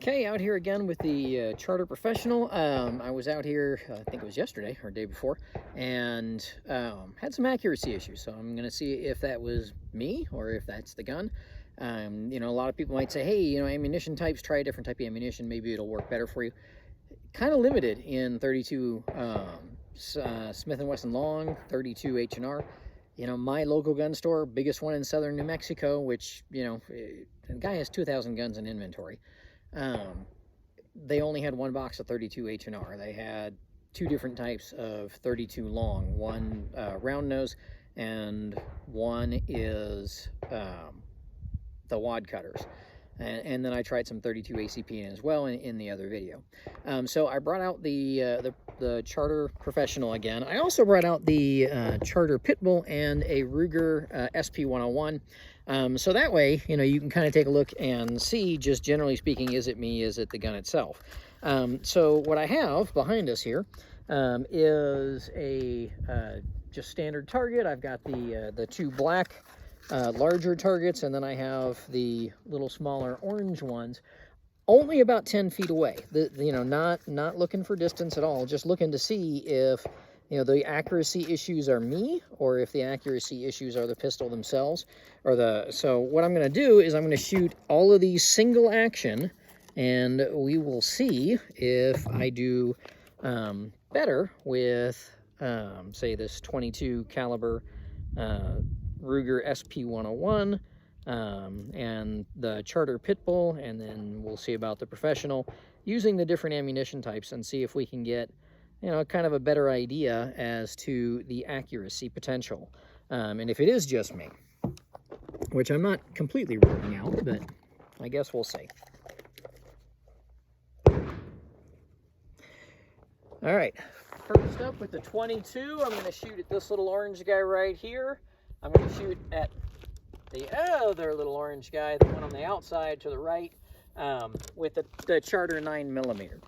Okay, out here again with the Charter Professional. I was out here, I think it was yesterday or day before, and had some accuracy issues. So I'm going to see if that was me or if that's the gun. A lot of people might say, hey, ammunition types, try a different type of ammunition. Maybe it'll work better for you. Kind of limited in 32 Smith & Wesson Long, 32 H&R. My local gun store, biggest one in southern New Mexico, which, the guy has 2,000 guns in inventory. They only had one box of 32 H&R. They had two different types of 32 long. One round nose, and one is the wad cutters. And then I tried some 32 ACP as well in the other video. So I brought out the Charter Professional again. I also brought out the Charter Pitbull and a Ruger SP101. So that way, you can kind of take a look and see, just generally speaking, is it me, is it the gun itself? So what I have behind us here is a just standard target. I've got the two black larger targets, and then I have the little smaller orange ones, only about 10 feet away. Not looking for distance at all, just looking to see if the accuracy issues are me or if the accuracy issues are the pistol themselves. So what I'm going to do is I'm going to shoot all of these single action, and we will see if I do better with say this 22 caliber Ruger SP101 and the Charter Pitbull, and then we'll see about the Professional using the different ammunition types and see if we can get kind of a better idea as to the accuracy potential. And if it is just me, which I'm not completely ruling out, but I guess we'll see. All right, first up with the 22, I'm going to shoot at this little orange guy right here. I'm going to shoot at the other little orange guy, the one on the outside to the right, with the Charter 9mm.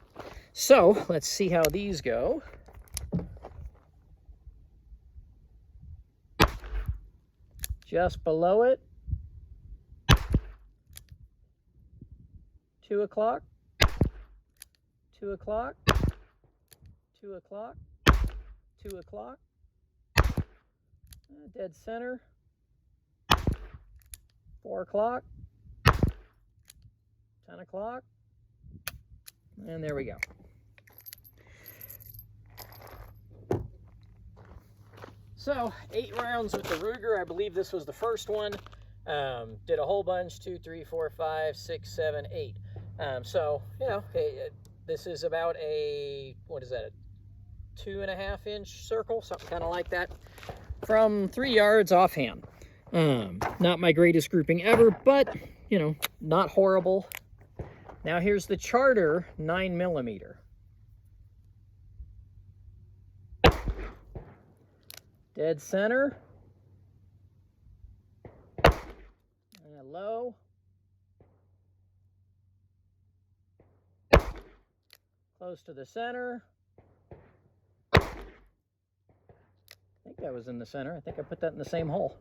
So let's see how these go. Just below it. 2 o'clock. 2 o'clock. 2 o'clock. 2 o'clock. Dead center. 4 o'clock. 10 o'clock. And there we go. So 8 rounds with the Ruger. I believe this was the first one. Did a whole bunch, 2, 3, 4, 5, 6, 7, 8. So this is about a, what is that, a 2.5-inch circle, something kind of like that, from 3 yards offhand. Not my greatest grouping ever, but not horrible. Now here's the Charter 9mm. Dead center. And low. Close to the center. I think that was in the center. I think I put that in the same hole.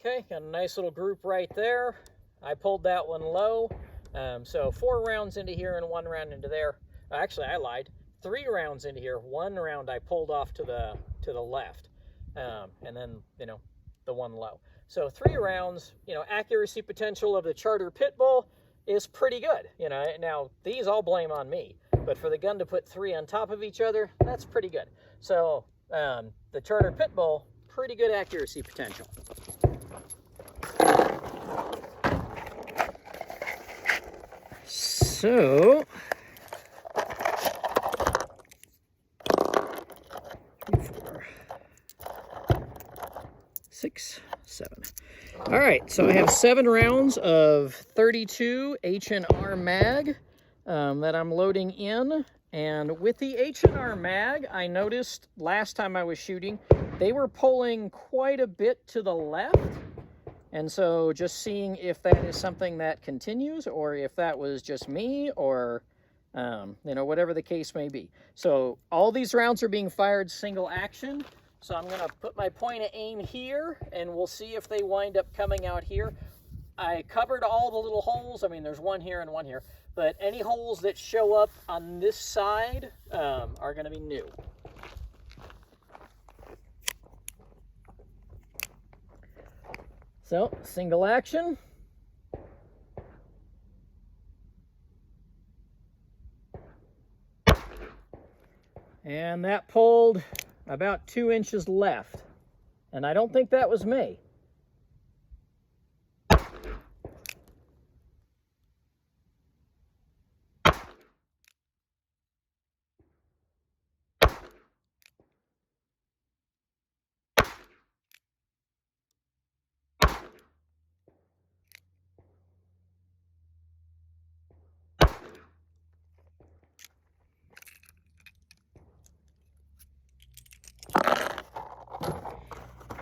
Okay, got a nice little group right there. I pulled that one low. So 4 rounds into here and 1 round into there. Actually, I lied. 3 rounds into here. 1 round I pulled off to the left. And then, the one low. So 3 rounds, accuracy potential of the Charter Pitbull is pretty good. Now these I'll blame on me, but for the gun to put 3 on top of each other, that's pretty good. So the Charter Pitbull, pretty good accuracy potential. So, 4, 6, 7. All right, so I have 7 rounds of 32 H&R mag that I'm loading in. And with the H&R mag, I noticed last time I was shooting, they were pulling quite a bit to the left. And so just seeing if that is something that continues, or if that was just me, or you know, whatever the case may be. So all these rounds are being fired single action. So I'm going to put my point of aim here, and we'll see if they wind up coming out here. I covered all the little holes. I mean, there's one here and one here. But any holes that show up on this side are going to be new. So, single action. And that pulled about 2 inches left. And I don't think that was me.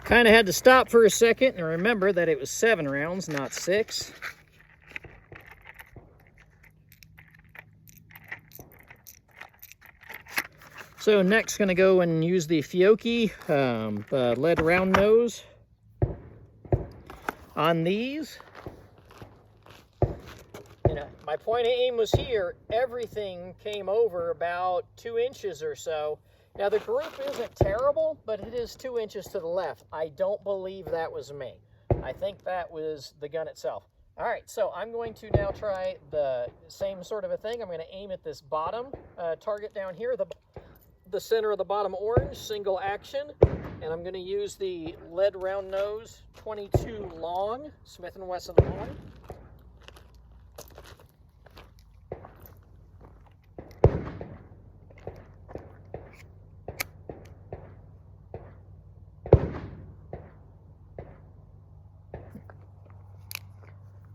Kind of had to stop for a second and remember that it was 7 rounds, not 6. So next, going to go and use the Fiocchi lead round nose on these. You know, my point of aim was here. Everything came over about 2 inches or so. Now the group isn't terrible, but it is 2 inches to the left. I don't believe that was me. I think that was the gun itself. All right, so I'm going to now try the same sort of a thing. I'm going to aim at this bottom target down here, the center of the bottom orange, single action. And I'm going to use the lead round nose 22 long, Smith & Wesson long.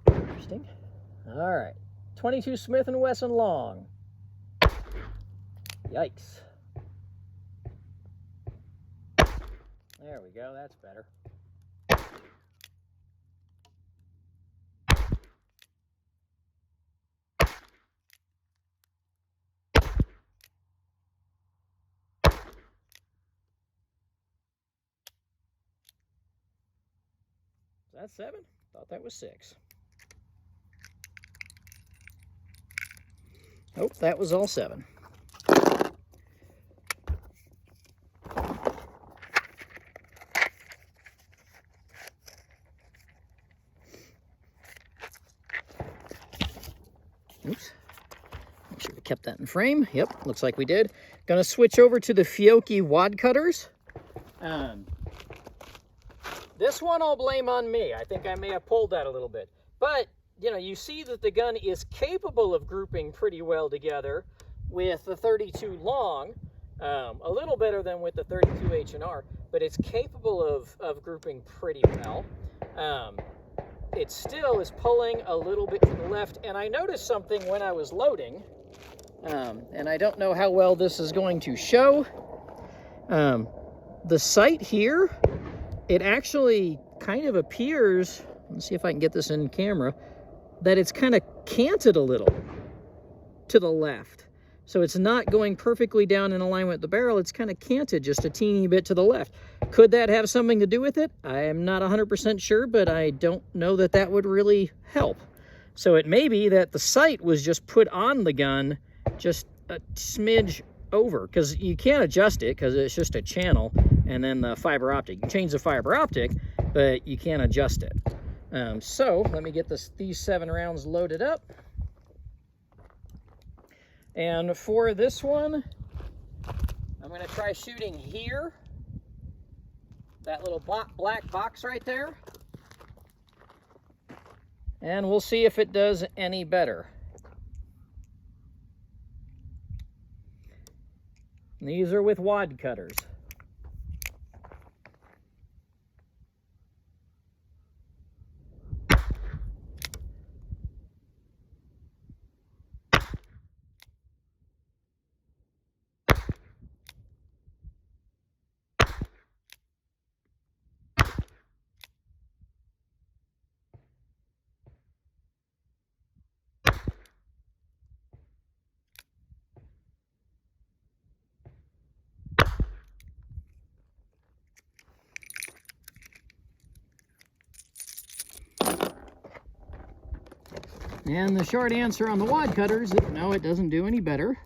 Interesting. All right, 22 Smith & Wesson long. Yikes. There we go, that's better. Is that 7? Thought that was 6. Nope, that was all 7. Oops. Make sure we kept that in frame. Yep, looks like we did. Gonna switch over to the Fiocchi wad cutters. This one I'll blame on me. I think I may have pulled that a little bit. But, you know, you see that the gun is capable of grouping pretty well together with the 32 long. A little better than with the 32 H&R, but it's capable of grouping pretty well. It still is pulling a little bit to the left, and I noticed something when I was loading, and I don't know how well this is going to show. The sight here, it actually kind of appears, let's see if I can get this in camera, that it's kind of canted a little to the left. So it's not going perfectly down in alignment with the barrel, it's kind of canted just a teeny bit to the left. Could that have something to do with it? I am not 100% sure, but I don't know that that would really help. So it may be that the sight was just put on the gun just a smidge over, because you can't adjust it because it's just a channel and then the fiber optic. You can change the fiber optic, but you can't adjust it. So let me get these 7 rounds loaded up. And for this one, I'm going to try shooting here. That little black box right there. And we'll see if it does any better. These are with wad cutters. And the short answer on the wad cutters, no, it doesn't do any better.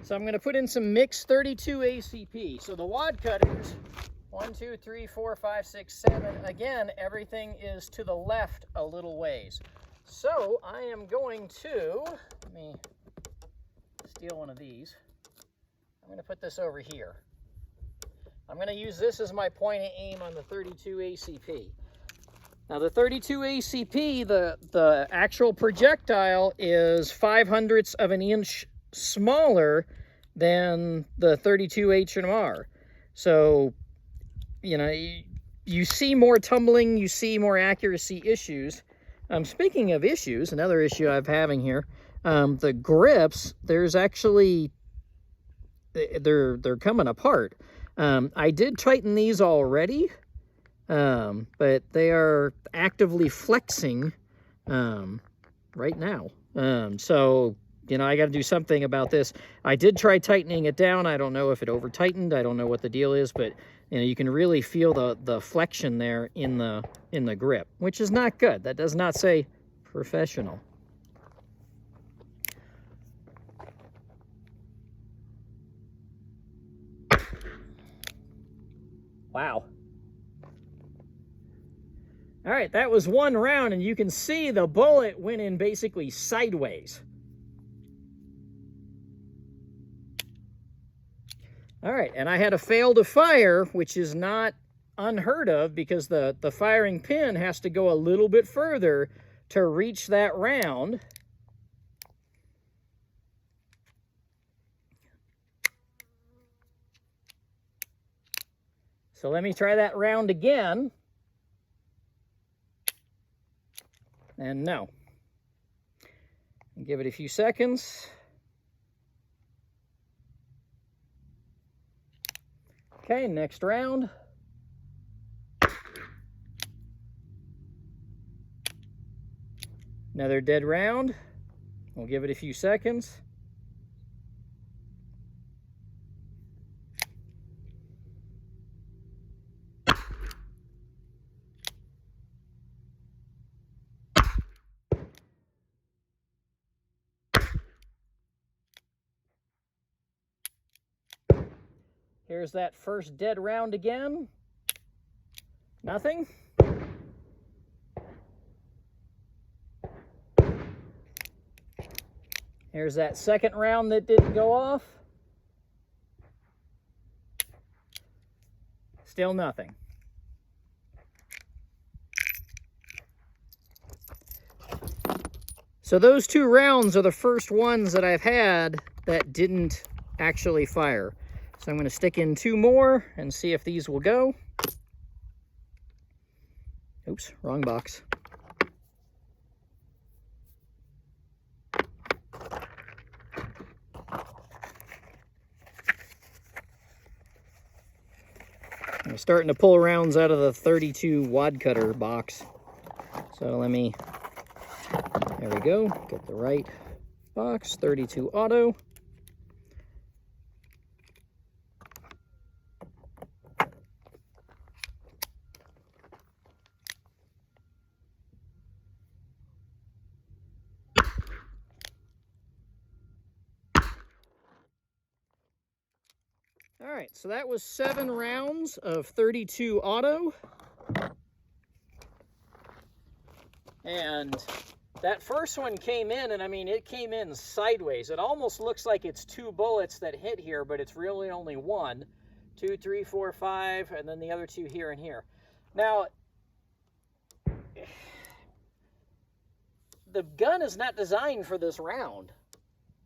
So I'm going to put in some mixed 32 ACP. So the wad cutters, 1, 2, 3, 4, 5, 6, 7. Again, everything is to the left a little ways. So I am going to, let me steal one of these. I'm going to put this over here. I'm going to use this as my point of aim on the 32 ACP. Now the 32 ACP, the actual projectile is 0.05 of an inch smaller than the 32 H&R. So, you know, you see more tumbling, you see more accuracy issues. Speaking of issues, another issue I'm having here, the grips, there's actually, they're coming apart. I did tighten these already, but they are actively flexing right now. So, you know, I got to do something about this. I did try tightening it down. I don't know if it over tightened. I don't know what the deal is, but you know, you can really feel the flexion there in the grip, which is not good. That does not say professional. Wow. All right, that was one round, and you can see the bullet went in basically sideways. All right, and I had a fail to fire, which is not unheard of because the firing pin has to go a little bit further to reach that round. So let me try that round again. And no. Give it a few seconds. Okay, next round. Another dead round. We'll give it a few seconds. Here's that first dead round again. Nothing. Here's that second round that didn't go off. Still nothing. So those two rounds are the first ones that I've had that didn't actually fire. So I'm going to stick in two more and see if these will go. Oops, wrong box. I'm starting to pull rounds out of the 32 wad cutter box. So let me, there we go, get the right box, 32 auto. All right, so that was 7 rounds of 32 auto. And that first one came in, and I mean, it came in sideways. It almost looks like it's 2 bullets that hit here, but it's really only 1. 2, 3, 4, 5, and then the other 2 here and here. Now, the gun is not designed for this round.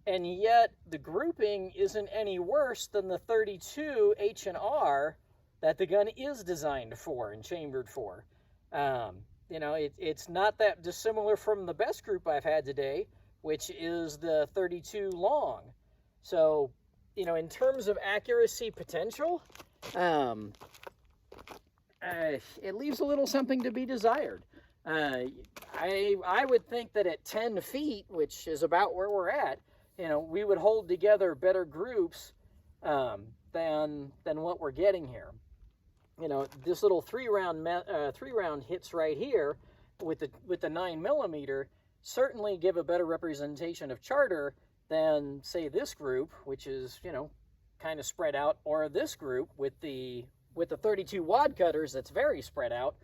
And yet the grouping isn't any worse than the 32 H&R that the gun is designed for and chambered for. You know, it's not that dissimilar from the best group I've had today, which is the 32 long. So, you know, in terms of accuracy potential, it leaves a little something to be desired. I would think that at 10 feet, which is about where we're at, you know, we would hold together better groups than what we're getting here. you know, this little three round hits right here with the 9mm certainly give a better representation of charter than, say, this group, which is, you know, kind of spread out, or this group with the 32 wad cutters that's very spread out.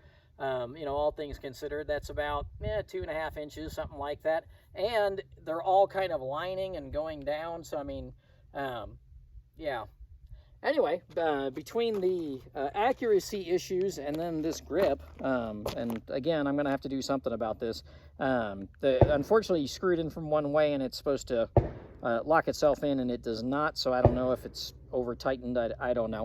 You know, all things considered, that's about 2.5 inches, something like that. And they're all kind of lining and going down. So, I mean, yeah. Anyway, between the accuracy issues and then this grip, and again, I'm going to have to do something about this. Unfortunately, you screwed in from one way and it's supposed to lock itself in, and it does not, so I don't know if it's over tightened. I don't know,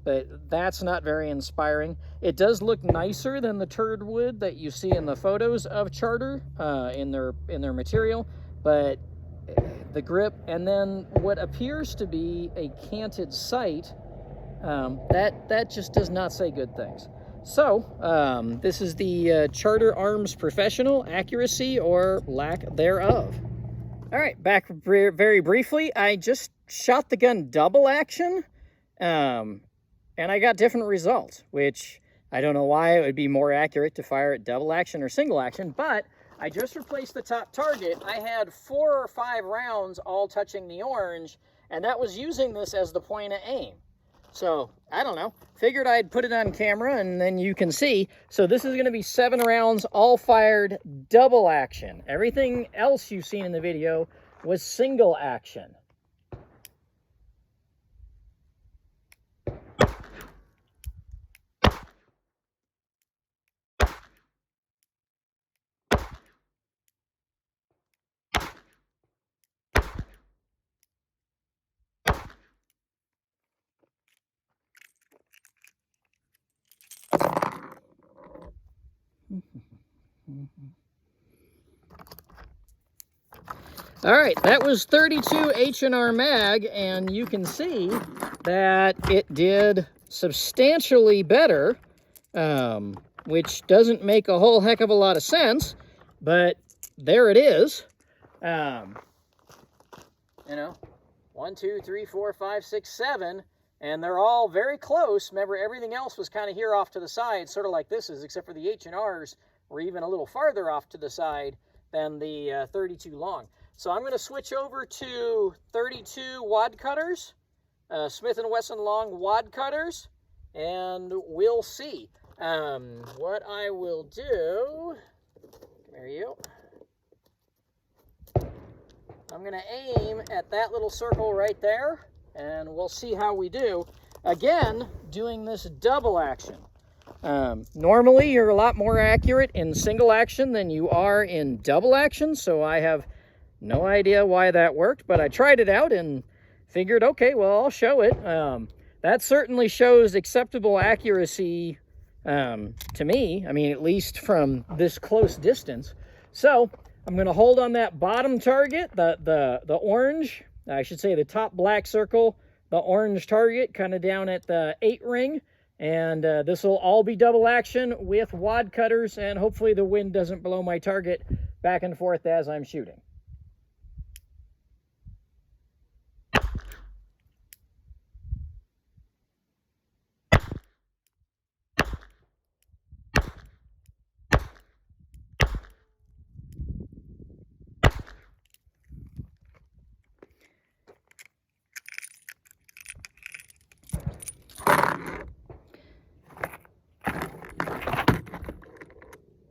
but that's not very inspiring. It does look nicer than the turd wood that you see in the photos of Charter in their material, but the grip, and then what appears to be a canted sight, that just does not say good things. So this is the Charter Arms Professional accuracy or lack thereof. All right, back very briefly. I just shot the gun double action, and I got different results, which I don't know why it would be more accurate to fire it double action or single action, but I just replaced the top target. I had 4 or 5 rounds all touching the orange, and that was using this as the point of aim. So, I don't know. Figured I'd put it on camera, and then you can see. So this is going to be 7 rounds, all fired double action. Everything else you've seen in the video was single action. All right, that was 32 H&R mag, and you can see that it did substantially better, which doesn't make a whole heck of a lot of sense, but there it is. You know, 1, 2, 3, 4, 5, 6, 7, and they're all very close. Remember, everything else was kind of here off to the side, sort of like this is, except for the H&Rs were even a little farther off to the side than the 32 long. So I'm going to switch over to 32 wad cutters, Smith & Wesson long wad cutters, and we'll see. What I will do, there you go. I'm going to aim at that little circle right there, and we'll see how we do. Again, doing this double action. Normally, you're a lot more accurate in single action than you are in double action, so I have no idea why that worked, but I tried it out and figured, okay, well, I'll show it. That certainly shows acceptable accuracy to me, I mean, at least from this close distance. So I'm going to hold on that bottom target, the orange, I should say the top black circle, the orange target, kind of down at the 8 ring. And this will all be double action with wad cutters, and hopefully the wind doesn't blow my target back and forth as I'm shooting.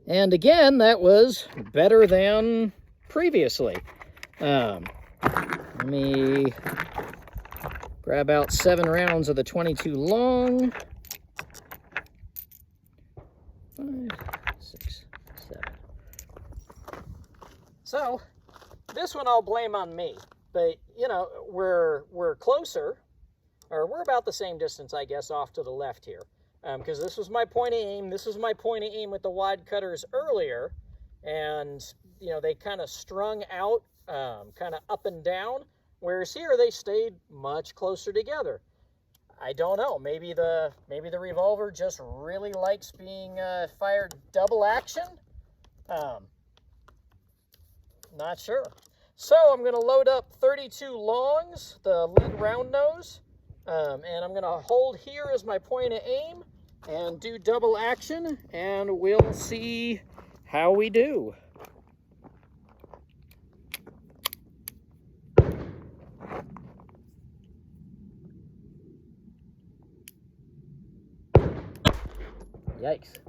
And again, that was better than previously. Let me grab out 7 rounds of the 22 long. 5, 6, 7. So, this one I'll blame on me. But, you know, we're closer, or we're about the same distance, I guess, off to the left here. Because this was my point of aim. This was my point of aim with the wad cutters earlier. And, you know, they kind of strung out, kind of up and down. Whereas here, they stayed much closer together. I don't know. Maybe the revolver just really likes being fired double action. Not sure. So I'm going to load up 32 longs, the lead round nose. And I'm going to hold here as my point of aim and do double action, and we'll see how we do. Yikes.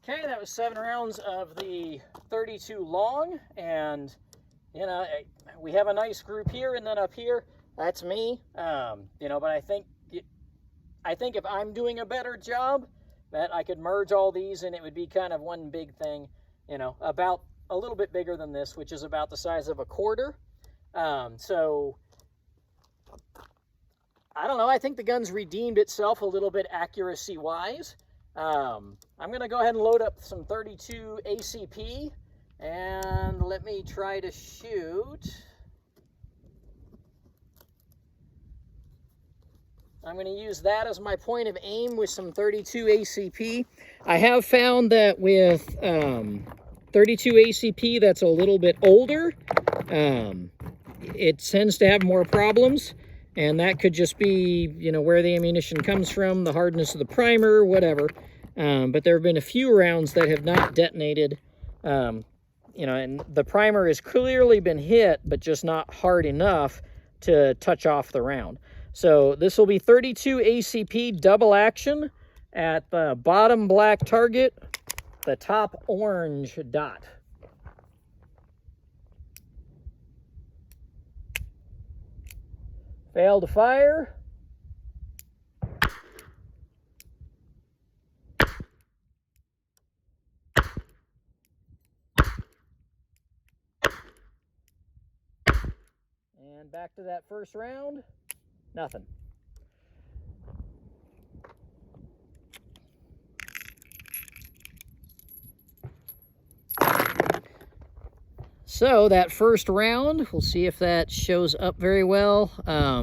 Okay, that was 7 rounds of the 32 long, and you know, we have a nice group here, and then up here, that's me. You know, but I think if I'm doing a better job, that I could merge all these, and it would be kind of one big thing. You know, about a little bit bigger than this, which is about the size of a quarter. So I don't know. I think the gun's redeemed itself a little bit accuracy-wise. I'm going to go ahead and load up some 32 ACP, and let me try to shoot. I'm going to use that as my point of aim with some 32 ACP. I have found that with 32 ACP that's a little bit older, it tends to have more problems. And that could just be, you know, where the ammunition comes from, the hardness of the primer, whatever. But there have been a few rounds that have not detonated, you know, and the primer has clearly been hit, but just not hard enough to touch off the round. So this will be 32 ACP double action at the bottom black target, the top orange dot. Fail to fire. And back to that first round. Nothing. So that first round, we'll see if that shows up very well.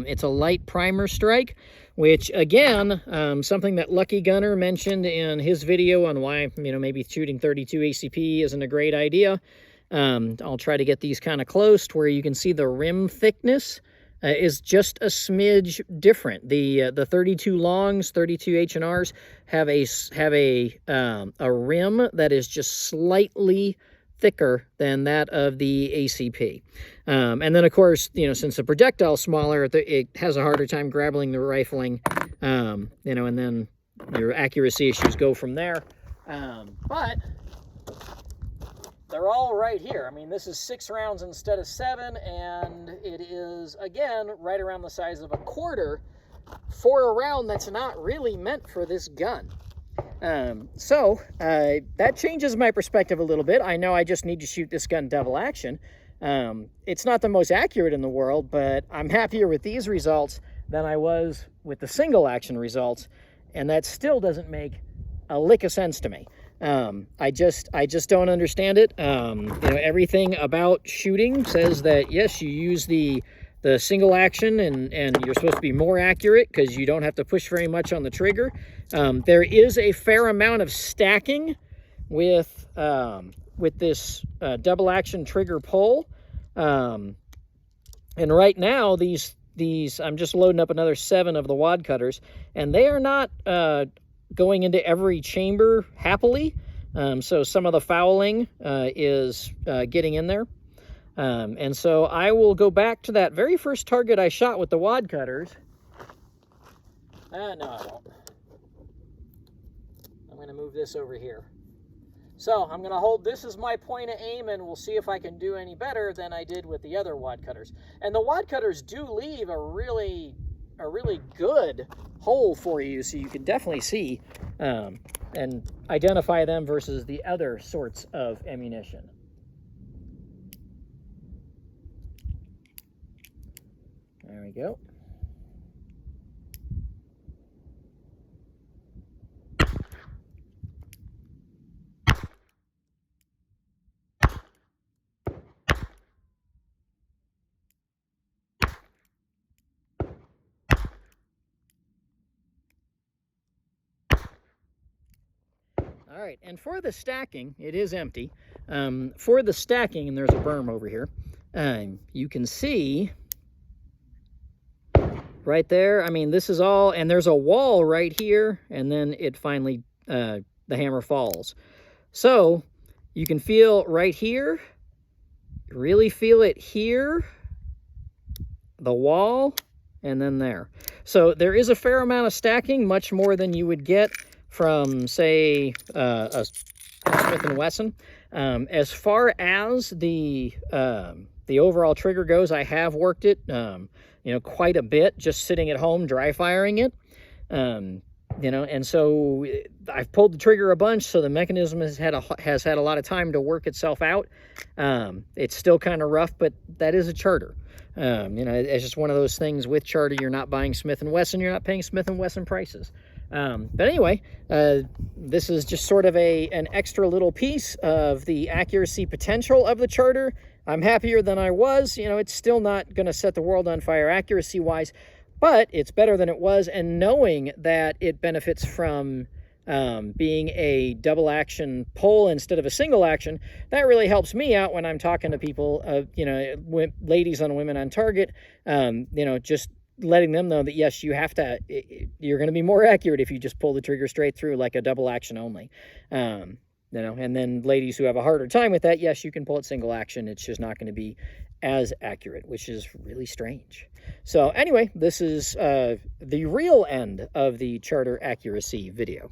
It's a light primer strike, which again, something that Lucky Gunner mentioned in his video on why, you know, maybe shooting 32 ACP isn't a great idea. I'll try to get these kind of close to where you can see the rim thickness is just a smidge different. The 32 longs, 32 H&Rs have a rim that is just slightly thicker than that of the ACP. And then, of course, you know, since the projectile's smaller, it has a harder time grappling the rifling, you know, and then your accuracy issues go from there. But they're all right here. I mean, this is 6 rounds instead of 7, and it is, again, right around the size of a quarter for a round that's not really meant for this gun. So that changes my perspective a little bit. I know I just need to shoot this gun double action. It's not the most accurate in the world, but I'm happier with these results than I was with the single action results, and that still doesn't make a lick of sense to me. I just don't understand it. You know, everything about shooting says that yes, you use the single action and you're supposed to be more accurate because you don't have to push very much on the trigger. There is a fair amount of stacking with this double action trigger pull. And right now these I'm just loading up another 7 of the wad cutters, and they are not going into every chamber happily. So some of the fouling is getting in there. And so I will go back to that very first target I shot with the wad cutters. No, I won't. I'm going to move this over here. So I'm going to hold this as my point of aim, and we'll see if I can do any better than I did with the other wad cutters. And the wad cutters do leave a really good hole for you, so you can definitely see and identify them versus the other sorts of ammunition. There we go. All right, and for the stacking, it is empty. For the stacking, and there's a berm over here, you can see right there, I mean, this is all, and there's a wall right here, and then it finally, the hammer falls. So you can feel right here, really feel it here, the wall, and then there. So there is a fair amount of stacking, much more than you would get from, say, a Smith & Wesson. As far as the overall trigger goes, I have worked it, quite a bit, just sitting at home, dry firing it. And so I've pulled the trigger a bunch, so the mechanism has had a lot of time to work itself out. It's still kind of rough, but that is a Charter. It's just one of those things with Charter. You're not buying Smith & Wesson. You're not paying Smith & Wesson prices. But anyway, this is just sort of an extra little piece of the accuracy potential of the Charter. I'm happier than I was. It's still not going to set the world on fire accuracy-wise, but it's better than it was. And knowing that it benefits from being a double action pull instead of a single action, that really helps me out when I'm talking to people, ladies on women on target, just letting them know that, yes, you're going to be more accurate if you just pull the trigger straight through like a double action only. And then ladies who have a harder time with that, yes, you can pull it single action. It's just not going to be as accurate, which is really strange. So anyway, this is the real end of the Charter accuracy video.